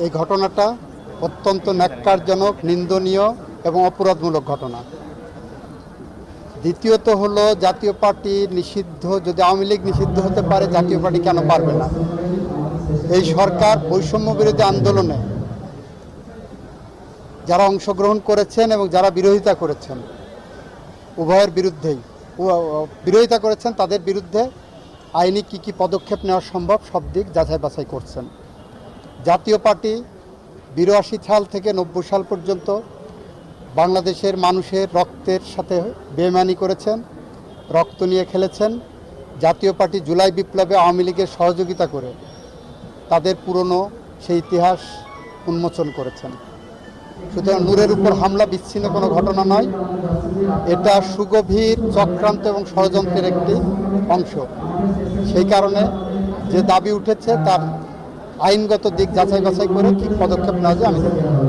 এই ঘটনাটা অত্যন্ত ন্যাক্কারজনক, নিন্দনীয় এবং অপরাধমূলক ঘটনা। দ্বিতীয়ত হলো, জাতীয় পার্টি নিষিদ্ধ, যদি আওয়ামী লীগ নিষিদ্ধ হতে পারে জাতীয় পার্টি কেন পারবে না? এই সরকার বৈষম্য বিরোধী আন্দোলনে যারা অংশগ্রহণ করেছেন এবং যারা বিরোধিতা করেছেন, উভয়ের বিরুদ্ধেই বিরোধিতা করেছেন, তাদের বিরুদ্ধে আইনি কী পদক্ষেপ নেওয়া সম্ভব সব দিক যাচাই বাছাই করছেন। জাতীয় পার্টি ৮২ সাল থেকে ৯০ সাল পর্যন্ত বাংলাদেশের মানুষের রক্তের সাথে বেইমানি করেছেন, রক্ত নিয়ে খেলেছেন। জাতীয় পার্টি জুলাই বিপ্লবে আওয়ামী লীগের সহযোগিতা করে তাদের পুরনো সেই ইতিহাস উন্মোচন করেছেন। সুতরাং নূরের উপর হামলা বিচ্ছিন্ন কোনো ঘটনা নয়, এটা সুগভীর চক্রান্ত এবং ষড়যন্ত্রের একটি অংশ। সেই কারণে যে দাবি উঠেছে তার আইনগত দিক যাচাই বাছাই করে কী পদক্ষেপ নেওয়া যায় আমি